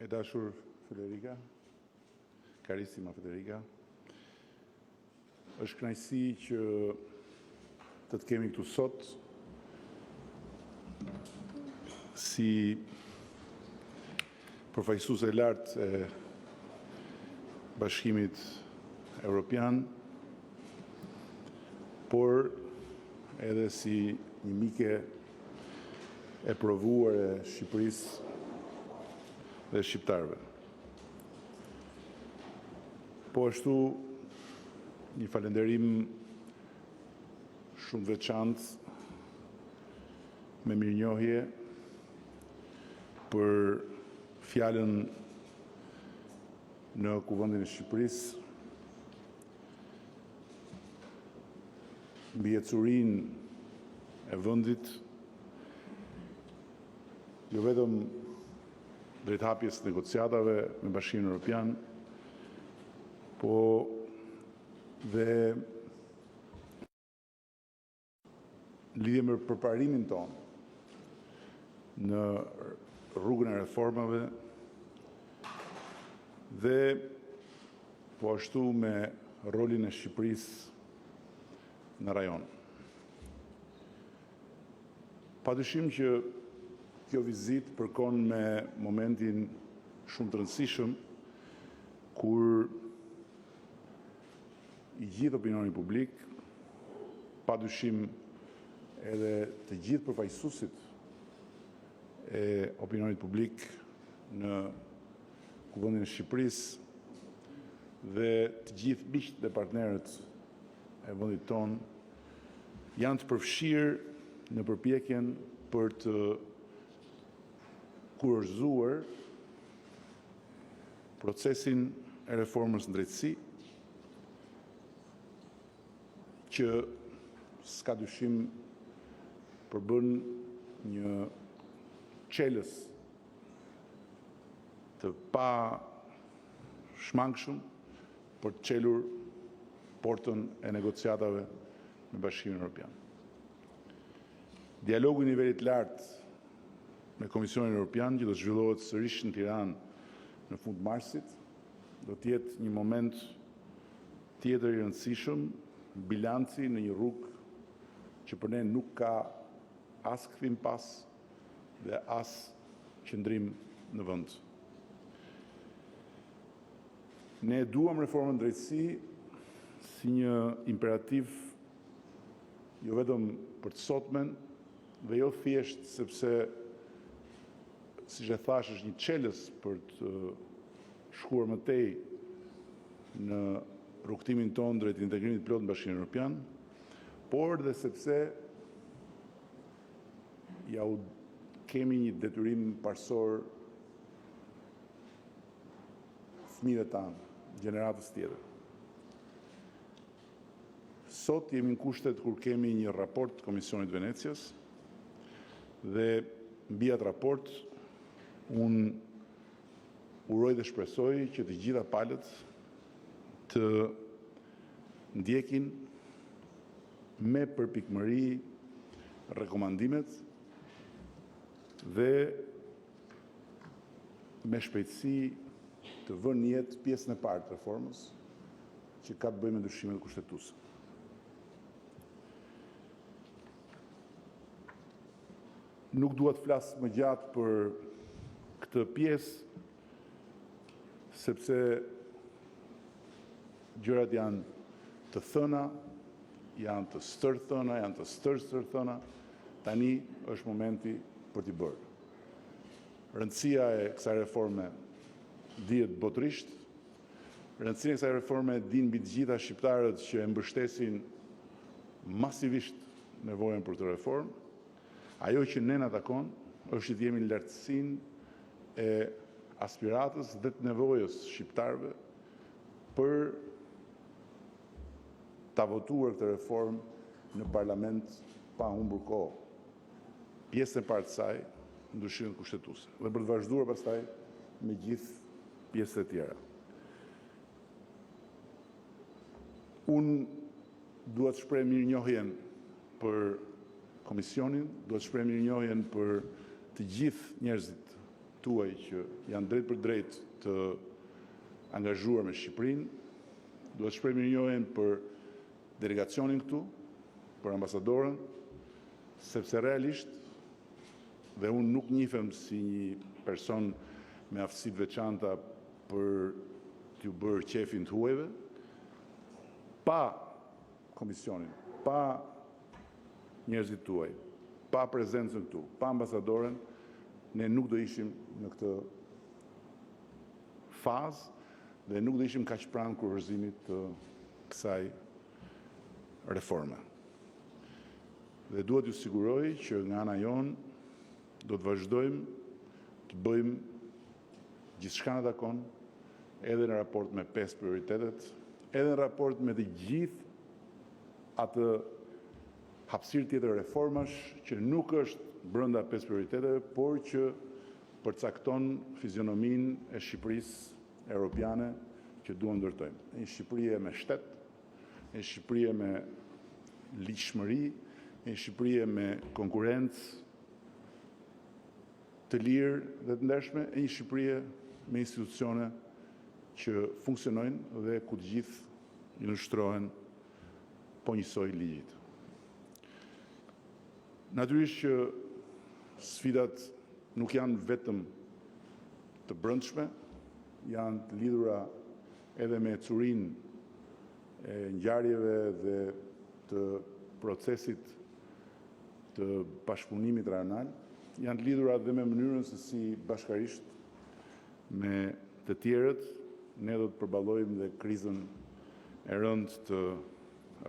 E dashur Federica, carissima Federica, është kënaqësi që të kemi këtu sot si përfaqësuese e lartë e Bashkimit Evropian, por edhe si një mike e provuar e Shqipërisë dhe shqiptarëve. Po ashtu një falënderim shumë veçantë me mirënjohje për fjalën në Kuvendin e Shqipërisë, mbi ecurinë e vendit, jo vetëm drejthapjes negociatave me Bashkimin Evropian, po dhe lidhje me përparimin tonë në rrugën e reformave dhe po ashtu me rolin e Shqipërisë në rajon. Padyshim që kjo vizitë përkon me momentin shumë të rëndësishëm kur i gjithë opinioni publik, padyshim edhe të gjithë përfaqësuesit e opinionit publik në Kuvendin e Shqipërisë dhe të gjithë miqtë dhe partnerët e vendit tonë janë të përfshirë në përpjekjen për të kurorëzuar procesin e reformës në drejtësi, që s'ka dyshim përbën një çelës të pa shmangshëm për të çelur portën e negociatave me Bashkimin Evropian. Dialogu i nivelit lartë me Komisionin Evropian, që do të zhvillohet sërish në Tiranë në fund marsit, do të jetë një moment tjetër i rëndësishëm, bilanci në një rrugë që për ne nuk ka as kthim pas dhe as qëndrim në vend. Ne duam reformën drejtësi si një imperativ jo vetëm për të sotmen dhe jo thjesht sepse, siç e thash, është një çelës për të shkuar më tej në rrugtimin tonë drejt integrimit plot në Bashkimin Evropian, por dhe sepse ja u kemi një detyrim parsor fëmijëve tanë, gjeneratës tjetër. Sot jemi në kushtet kur kemi një raport të Komisionit Venecias dhe mbi atë raport unë uroj dhe shpresoj që të gjitha palët të ndjekin me përpikmëri rekomandimet dhe me shpejtësi të vënë në jetë pjesën e parë të reformës që ka të bëjë me ndryshimet kushtetuese. Nuk dua të flas më gjatë për këtë pjesë, sepse gjërat janë të thëna, janë të stërthëna, janë të stërthëna, tani është momenti për t'i bërë. Rëndësia e kësaj reforme dihet botërisht, rëndësia e kësaj reforme din mbi të gjitha shqiptarët që e mbështesin masivisht nevojën për të reformë. Ajo që ne na takon është të jemi në lartësinë e aspiratës dhe të nevojës shqiptarëve për ta votuar këtë reformë në parlament pa humbur kohë. Pjesën e parë të saj, ndryshimet kushtetuese, dhe për të vazhduar pastaj me gjithë pjesët e tjera. Unë dua të shpreh mirënjohjen për Komisionin, duhet të shpreh mirënjohjen për të gjithë njerëzit tuaj që janë drejt për drejt të angazhuar me Shqipërinë. Duhet shpreh mirënjohjen për delegacionin këtu, për ambasadorën, sepse realisht dhe unë nuk njifem si një person me aftësi të veçanta për t'ju bërë qefin të huajve, pa komisionin, pa njerëzit tuaj, pa prezencën këtu, pa ambasadoren, ne nuk do ishim në këtë fazë dhe nuk do ishim kaq pranë kurorëzimit të kësaj reforme. Dhe duhet ju siguroj që nga ana jonë do të vazhdojmë të bëjmë gjithçka në takon, edhe në raport me 5 prioritetet, edhe në raport me të gjithë atë hapësirë tjetër reformash që nuk është brenda 5 prioriteteve, por që përcakton fizionominë e Shqipërisë europiane që duam ndërtojmë. Një Shqipëri me shtet, një Shqipëri me ligjshmëri, një Shqipëri me konkurrencë të lirë dhe të ndershme, e një Shqipëri me institucione që funksionojnë dhe ku të gjithë illushtrohen po njësoj ligjit. Natyrisht që sfidat nuk janë vetëm të brendshme, janë të lidhura edhe me curinë e ngjarjeve dhe të procesit të bashkëpunimit rajonal, janë të lidhura edhe me mënyrën se si bashkarisht me të tjerët ne do të përballojmë dhe krizën e rëndë të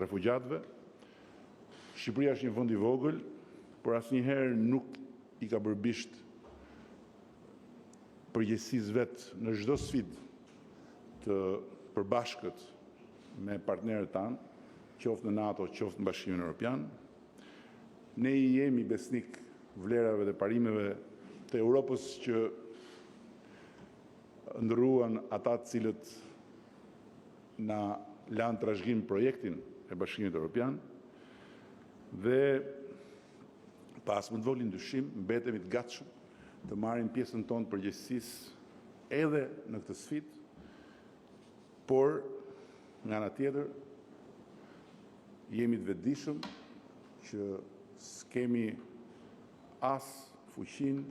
refugjatëve. Shqipëria është një vend i vogël, por asnjëherë nuk i ka bërë bisht përgjegjësisë vet në çdo sfidë të përbashkët me partnerët tanë, qoftë në NATO, qoftë në Bashkimin Evropian. Ne i jemi besnik vlerave dhe parimeve të Europës që ndërruan ata të cilët na lanë trashëgim projektin e Bashkimit Evropian dhe pas më të vogël dyshim mbetemi të gatshëm të marrim pjesën tonë përgjegjësisë edhe në këtë sfidë, por nga ana tjetër jemi të vetëdijshëm që s'kemi as fuqinë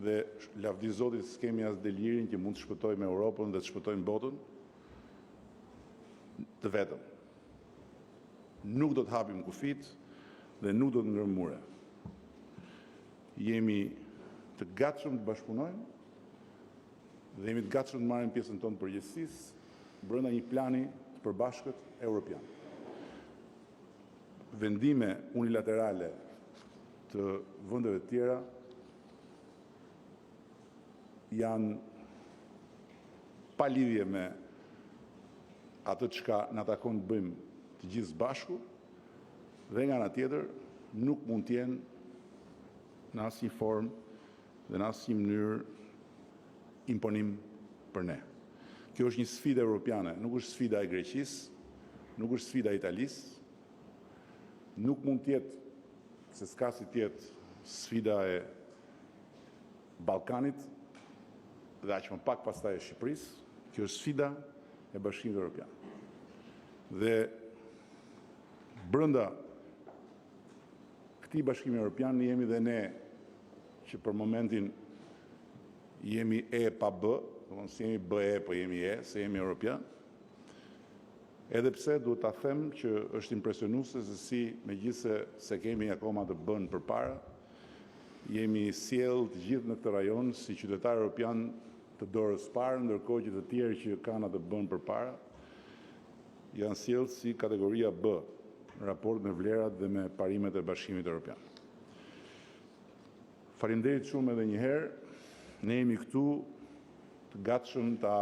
dhe lavdi Zotit s'kemi as delirin që mund të shpëtojmë Europën dhe të shpëtojmë botën të vetëm. Nuk do të hapim kufit dhe nuk do të ngrëmë mure. Jemi të gatshëm të bashkëpunojmë dhe jemi të gatshëm të marrim pjesën tonë përgjegjësisë brenda një plani të përbashkët evropian. Vendime unilaterale të vendeve të tjera janë pa lidhje me atë çka na takon të bëjmë të gjithë së bashku dhe nga ana tjetër nuk mund të jenë në asnjë formë dhe në asnjë mënyrë imponim për ne. Kjo është një sfidë europiane, nuk është sfida e Greqisë, nuk është sfida e Italisë, nuk mund të jetë, se s'ka si të jetë sfida e Ballkanit dhe aq më pak pastaj e Shqipërisë, kjo është sfida e Bashkimit Evropian. Dhe brenda këtij Bashkimi Evropian jemi dhe ne që për momentin jemi e pa b, domethënë si jemi BE, po jemi e, se jemi Evropian. Edhe pse duhet ta them që është impresionuese se si megjithse se kemi akoma të bën përpara, jemi sjell të gjithë në këtë rajon si qytetar evropian të dorës parë, ndërkohë që të tjerë që kanë atë bën përpara janë sjell si kategoria B në raport me vlerat dhe me parimet e Bashkimit Evropian. Faleminderit shumë edhe një herë. Ne jemi këtu të gatshëm ta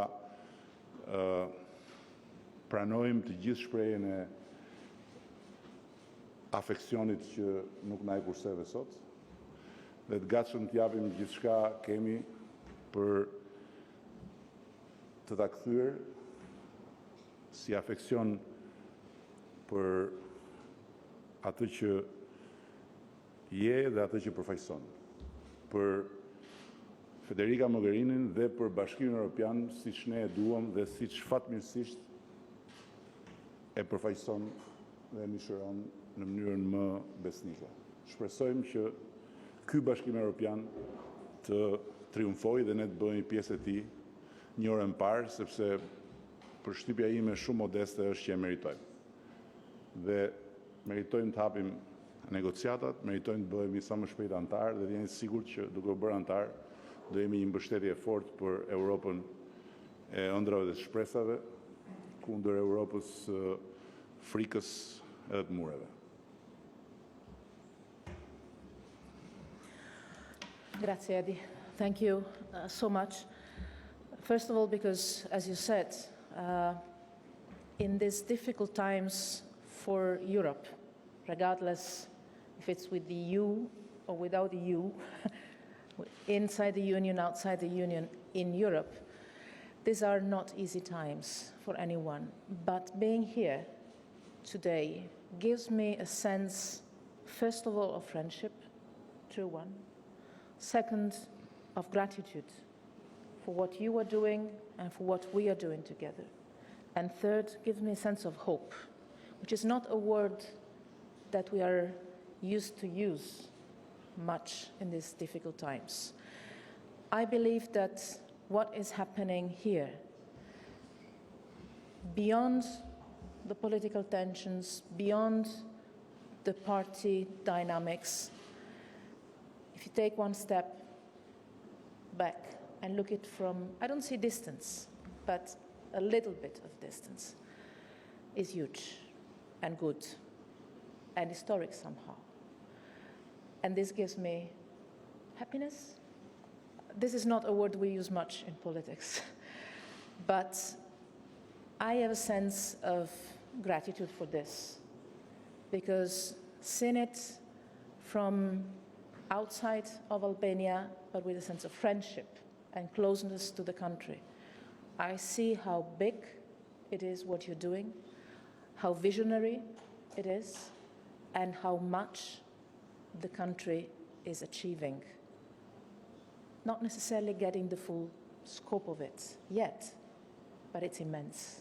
pranojmë të gjithë shprehjen e afeksionit që nuk na e kurseve sot dhe të gatshëm të japim gjithçka kemi për të ta kthyer si afeksion për atë që je dhe atë që përfaqëson. Për Federica Mogherinin dhe për Bashkimin Evropian, siç ne e duam dhe siç fatmirësisht e përfaqëson dhe mishëron në mënyrën më besnike. Shpresojmë që ky Bashkim Evropian të triumfojë dhe ne të bëhemi pjesë e tij një orë më parë, sepse përshtypja ime shumë modeste është që e meritojmë. Dhe meritojmë të hapim negociatat, meritojmë të bëhemi sa më shpejt antar dhe jeni sigurt që duke u bërë antar do jemi një mbështetje e fortë për Europën e ëndrave dhe shpresave kundër Europës frikës edhe të mureve. Grazie, Eddie. Thank you so much. First of all, because, as you said, in these difficult times for Europe, regardless if it's with the EU or without the EU, inside the Union, outside the Union, in Europe, these are not easy times for anyone. But being here today gives me a sense, first of all, of friendship, true one. Second, of gratitude for what you are doing and for what we are doing together. And third, gives me a sense of hope, which is not a word that we are used to use much in these difficult times. I believe that what is happening here, beyond the political tensions, beyond the party dynamics, if you take one step back and look it from, I don't see distance, but a little bit of distance, is huge and good and historic somehow. And this gives me happiness. This is not a word we use much in politics, but I have a sense of gratitude for this, because seeing it from outside of Albania, but with a sense of friendship and closeness to the country, I see how big it is what you're doing, how visionary it is, and how much the country is achieving. Not necessarily getting the full scope of it yet, but it's immense.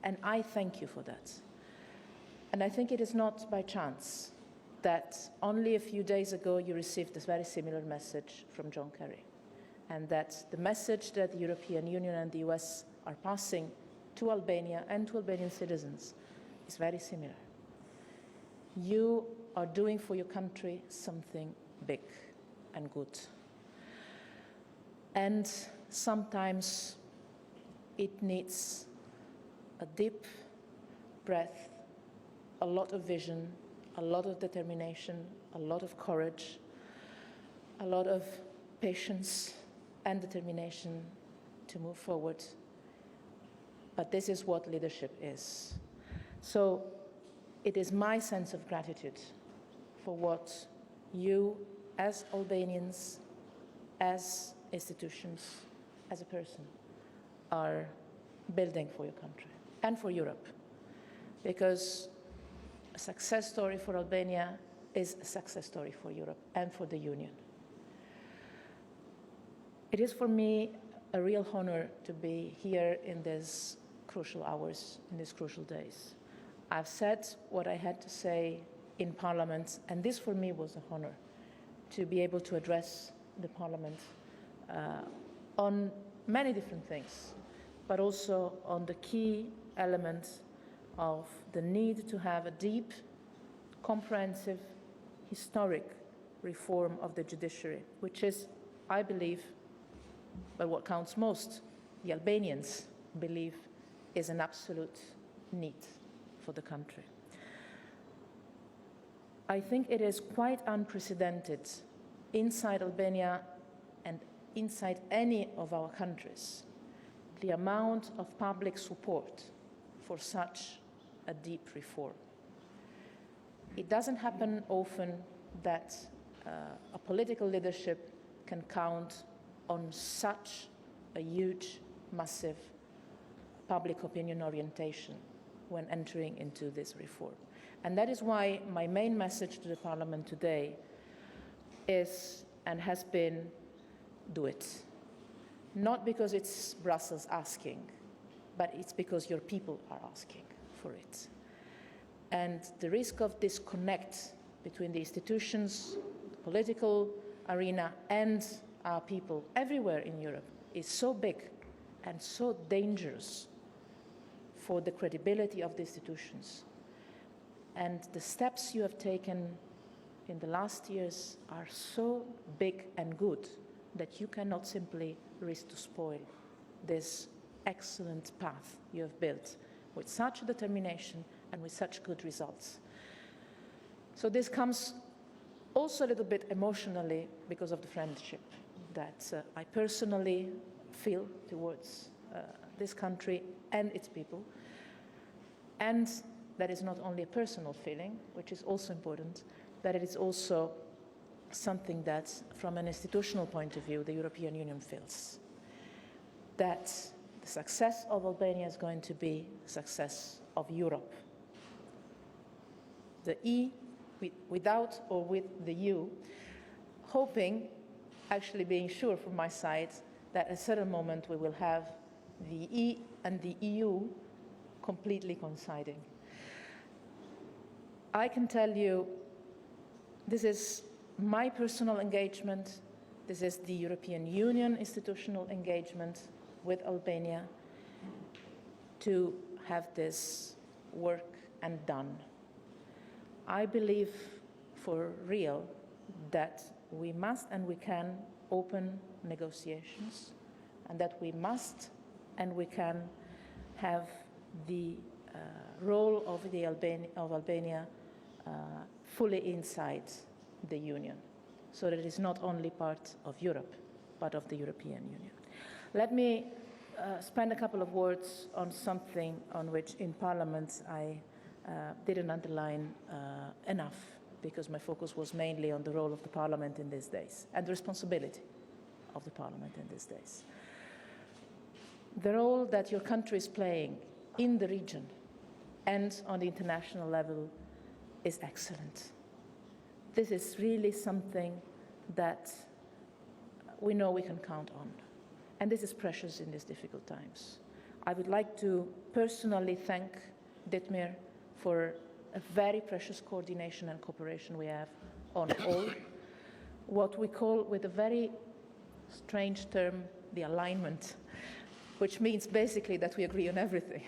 And I thank you for that. And I think it is not by chance that only a few days ago you received this very similar message from John Kerry, and that the message that the European Union and the US are passing to Albania and to Albanian citizens is very similar. You are doing for your country something big and good. And sometimes it needs a deep breath, a lot of vision, a lot of determination, a lot of courage, a lot of patience and determination to move forward. But this is what leadership is. So it is my sense of gratitude for what you, as Albanians, as institutions, as a person, are building for your country and for Europe. Because a success story for Albania is a success story for Europe and for the Union. It is for me a real honor to be here in these crucial hours, in these crucial days. I've said what I had to say in Parliament, and this for me was an honor, to be able to address the Parliament on many different things, but also on the key element of the need to have a deep, comprehensive, historic reform of the judiciary, which is, I believe, but what counts most, the Albanians believe, is an absolute need for the country. I think it is quite unprecedented inside Albania and inside any of our countries, the amount of public support for such a deep reform. It doesn't happen often that a political leadership can count on such a huge, massive public opinion orientation when entering into this reform. And that is why my main message to the Parliament today is and has been do it. Not because it's Brussels asking, but it's because your people are asking for it. And the risk of disconnect between the institutions, the political arena, and our people everywhere in Europe is so big and so dangerous for the credibility of the institutions. And the steps you have taken in the last years are so big and good that you cannot simply risk to spoil this excellent path you have built with such determination and with such good results. So this comes also a little bit emotionally because of the friendship that I personally feel towards this country and its people. And that is not only a personal feeling, which is also important, but it is also something that, from an institutional point of view, the European Union feels. That the success of Albania is going to be the success of Europe. The E, without or with the U, hoping, actually being sure from my side, that at a certain moment we will have the E and the EU completely coinciding. I can tell you this is my personal engagement, this is the European Union institutional engagement with Albania to have this work and done. I believe for real that we must and we can open negotiations, and that we must and we can have the role of Albania fully inside the Union, so that it is not only part of Europe, but of the European Union. Let me spend a couple of words on something on which in Parliament I didn't underline enough, because my focus was mainly on the role of the Parliament in these days and the responsibility of the Parliament in these days. The role that your country is playing in the region and on the international level is excellent. This is really something that we know we can count on. And this is precious in these difficult times. I would like to personally thank Dietmar for a very precious coordination and cooperation we have on all what we call, with a very strange term, the alignment, which means basically that we agree on everything,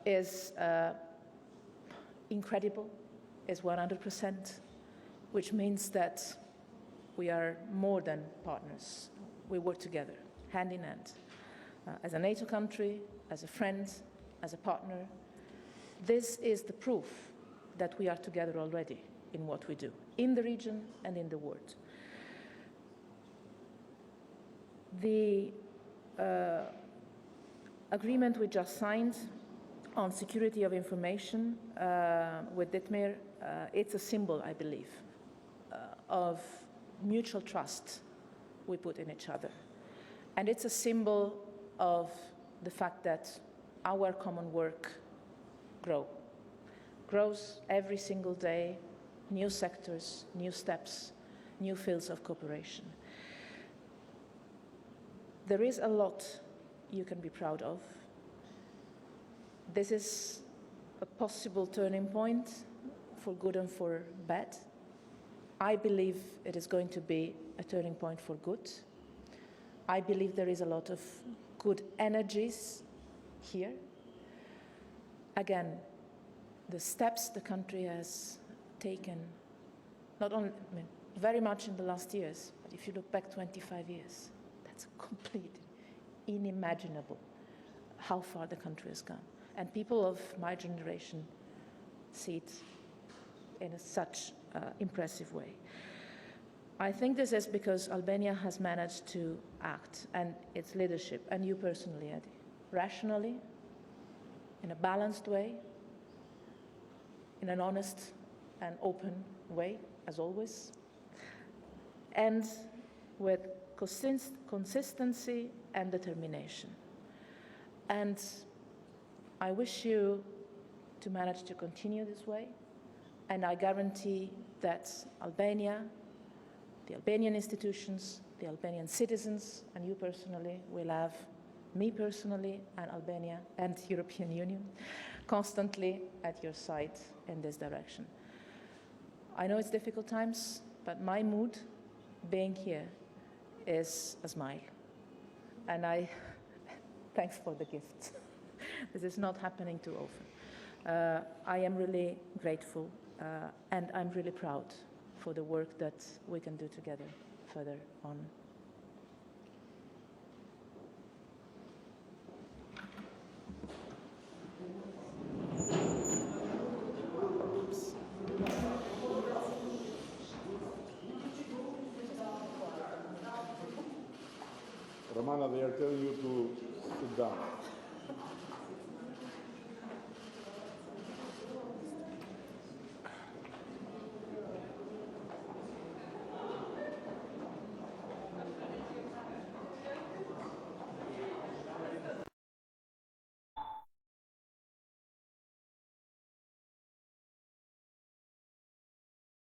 is incredible, is 100%, which means that we are more than partners. We work together, hand in hand, as a NATO country, as a friend, as a partner. This is the proof that we are together already in what we do, in the region and in the world. The agreement we just signed on security of information with Dietmar, it's a symbol, I believe, of mutual trust we put in each other. And it's a symbol of the fact that our common work grows every single day, new sectors, new steps, new fields of cooperation. There is a lot you can be proud of. This is a possible turning point for good and for bad. I believe it is going to be a turning point for good. I believe there is a lot of good energies here. Again, the steps the country has taken, not only, very much in the last years, but if you look back 25 years, that's completely unimaginable how far the country has gone. And people of my generation see it in such impressive way. I think this is because Albania has managed to act, and its leadership, and you personally, Eddie, rationally, in a balanced way, in an honest and open way, as always, and with consistency and determination. And I wish you to manage to continue this way, and I guarantee that Albania, the Albanian institutions, the Albanian citizens and you personally will have me personally and Albania and the European Union constantly at your side in this direction. I know it's difficult times, but my mood being here is a smile. And thanks for the gift. This is not happening too often. I am really grateful and I'm really proud for the work that we can do together further on. Romana, they are telling you to sit down.